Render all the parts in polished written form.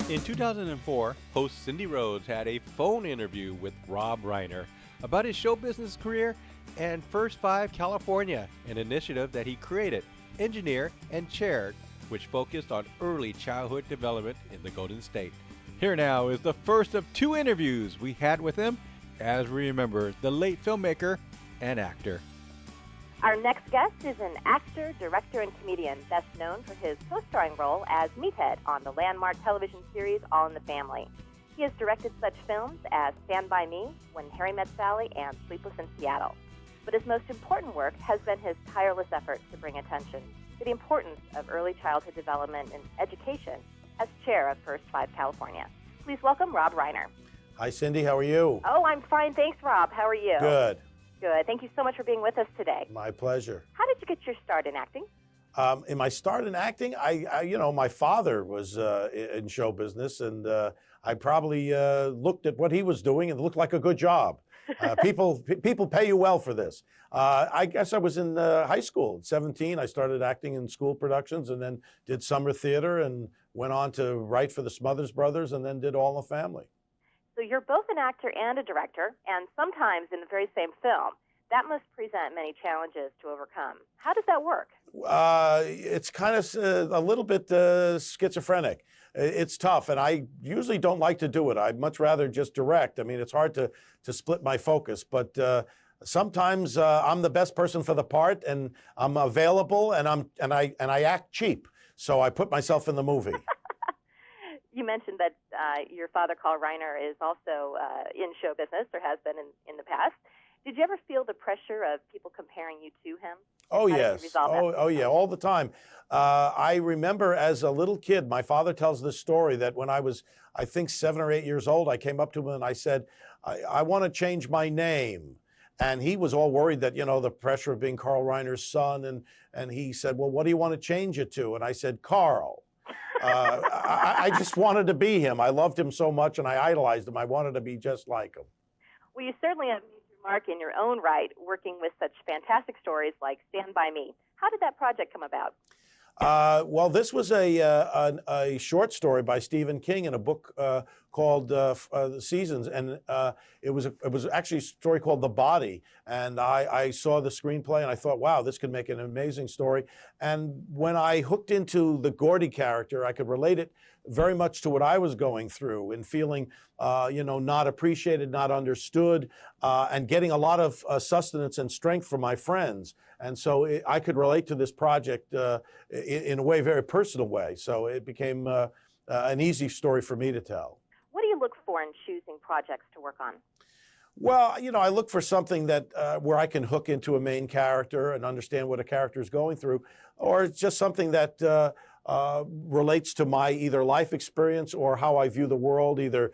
In 2004, host Cindy Rhodes had a phone interview with Rob Reiner about his show business career and First Five California, an initiative that he created, engineered, and chaired, which focused on early childhood development in the Golden State. Here now is the first of two interviews we had with him as we remember the late filmmaker and actor. Our next guest is an actor, director, and comedian best known for his co-starring role as Meathead on the landmark television series All in the Family. He has directed such films as Stand By Me, When Harry Met Sally, and Sleepless in Seattle. But his most important work has been his tireless effort to bring attention to the importance of early childhood development and education as chair of First Five California. Please welcome Rob Reiner. Hi, Cindy. How are you? Oh, I'm fine. Thanks, Rob. How are you? Good. Good. Thank you so much for being with us today. My pleasure. How did you get your start in acting? In my start in acting, my father was in show business, and I probably looked at what he was doing and looked like a good job. People pay you well for this. I guess I was in high school. At 17, I started acting in school productions and then did summer theater and went on to write for the Smothers Brothers and then did All in the Family. So you're both an actor and a director, and sometimes in the very same film. That must present many challenges to overcome. How does that work? It's kind of a little bit schizophrenic. It's tough, and I usually don't like to do it. I'd much rather just direct. I mean, it's hard to split my focus, but sometimes I'm the best person for the part, and I'm available, and I act cheap, so I put myself in the movie. You mentioned that your father, Carl Reiner, is also in show business, or has been in the past. Did you ever feel the pressure of people comparing you to him? Oh, yes. Oh, yeah, all the time. I remember as a little kid, my father tells this story that when I was, I think, 7 or 8 years old, I came up to him and I said, I want to change my name. And he was all worried that, the pressure of being Carl Reiner's son. And he said, well, what do you want to change it to? And I said, Carl. I just wanted to be him. I loved him so much and I idolized him. I wanted to be just like him. Well, you certainly have made your mark in your own right, working with such fantastic stories like Stand By Me. How did that project come about? Well, this was a short story by Stephen King in a book called The Seasons, and it was actually a story called The Body. And I saw the screenplay and I thought, wow, this could make an amazing story. And when I hooked into the Gordy character, I could relate it very much to what I was going through and feeling, not appreciated, not understood, and getting a lot of sustenance and strength from my friends. And so I could relate to this project in a way, very personal way. So it became an easy story for me to tell. What do you look for in choosing projects to work on? Well, I look for something that where I can hook into a main character and understand what a character is going through, or it's just something that relates to my either life experience or how I view the world, either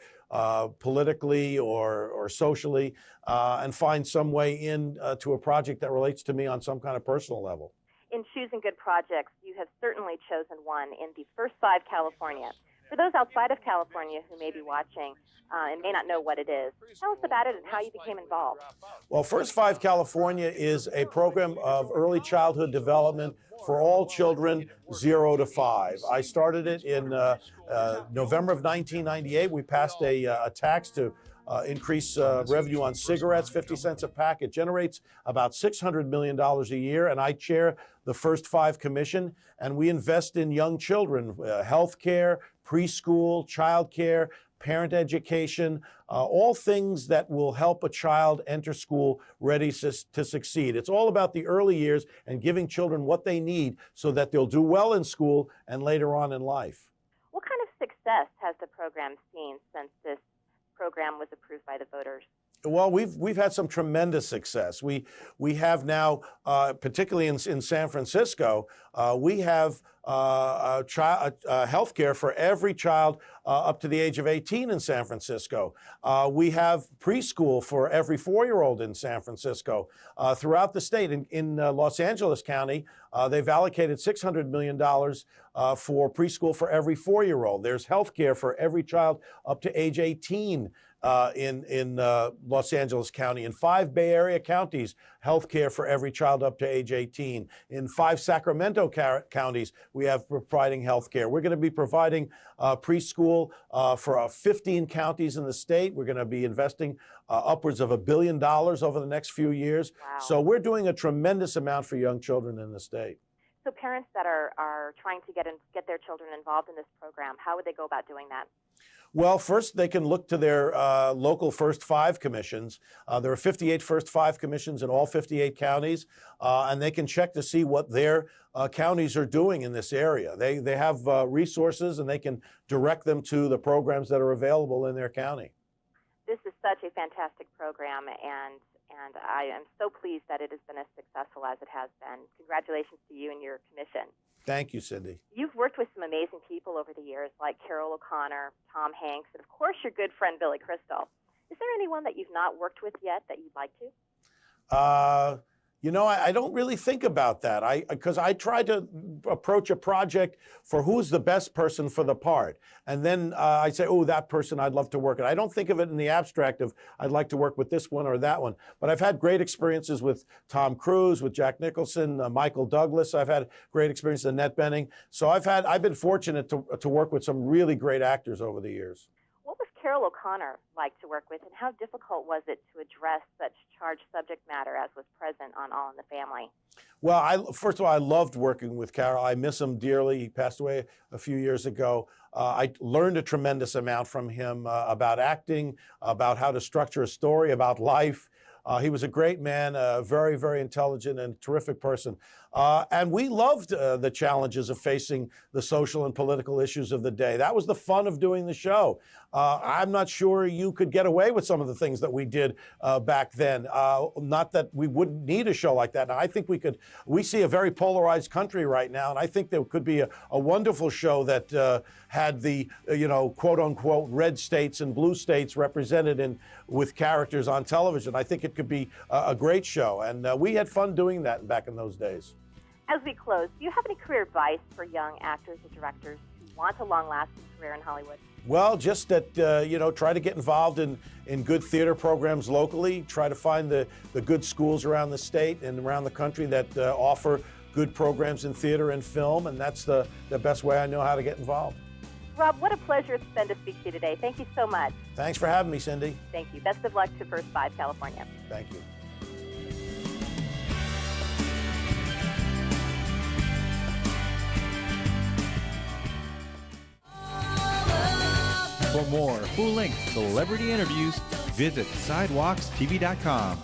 politically or socially, and find some way in to a project that relates to me on some kind of personal level. In choosing good projects, you have certainly chosen one in the First Five California. For those outside of California who may be watching and may not know what it is, tell us about it and how you became involved. Well, First Five California is a program of early childhood development for all children 0 to 5. I started it in November of 1998. We passed a tax to increase revenue on cigarettes, 50 cents a pack. It generates about $600 million a year, and I chair the First Five Commission, and we invest in young children, health care, preschool, child care, parent education, all things that will help a child enter school ready to succeed. It's all about the early years and giving children what they need so that they'll do well in school and later on in life. What kind of success has the program seen since this program was approved by the voters? Well, we've had some tremendous success. We have now, particularly in San Francisco, we have health care for every child up to the age of 18 in San Francisco. We have preschool for every 4-year-old in San Francisco. Throughout the state, in Los Angeles County, they've allocated $600 million for preschool for every 4-year-old. There's health care for every child up to age 18 in Los Angeles County. In 5 Bay Area counties, health care for every child up to age 18. In 5 Sacramento counties, we have providing health care. We're going to be providing preschool for 15 counties in the state. We're going to be investing upwards of $1 billion over the next few years. Wow. So we're doing a tremendous amount for young children in the state. So parents that are trying to get their children involved in this program, how would they go about doing that? Well, first they can look to their local First Five commissions. There are 58 First Five commissions in all 58 counties, and they can check to see what their counties are doing in this area. They have resources, and they can direct them to the programs that are available in their county. This is such a fantastic program, and I am so pleased that it has been as successful as it has been. Congratulations to you and your commission. Thank you, Cindy. You've worked with some amazing people over the years, like Carol O'Connor, Tom Hanks, and of course your good friend Billy Crystal. Is there anyone that you've not worked with yet that you'd like to? You know, I don't really think about that because I try to approach a project for who's the best person for the part. And then I say, oh, that person I'd love to work with. I don't think of it in the abstract of I'd like to work with this one or that one. But I've had great experiences with Tom Cruise, with Jack Nicholson, Michael Douglas. I've had great experiences with Annette Bening. So I've been fortunate to work with some really great actors over the years. What was Carol O'Connor like to work with, and how difficult was it to address such charged subject matter as was present on All in the Family? Well, first of all, I loved working with Carol. I miss him dearly. He passed away a few years ago. I learned a tremendous amount from him about acting, about how to structure a story, about life. He was a great man, a very, very intelligent and terrific person. And we loved the challenges of facing the social and political issues of the day. That was the fun of doing the show. I'm not sure you could get away with some of the things that we did back then. Not that we wouldn't need a show like that. Now, I think we could. We see a very polarized country right now, and I think there could be a wonderful show that had the, quote unquote, red states and blue states represented with characters on television. I think it could be a great show, and we had fun doing that back in those days. As we close, do you have any career advice for young actors and directors who want a long-lasting career in Hollywood? Well, just that, try to get involved in good theater programs locally. Try to find the good schools around the state and around the country that offer good programs in theater and film, and that's the best way I know how to get involved. Rob, what a pleasure it's been to speak to you today. Thank you so much. Thanks for having me, Cindy. Thank you. Best of luck to First Five California. Thank you. For more full-length celebrity interviews, visit sidewalkstv.com.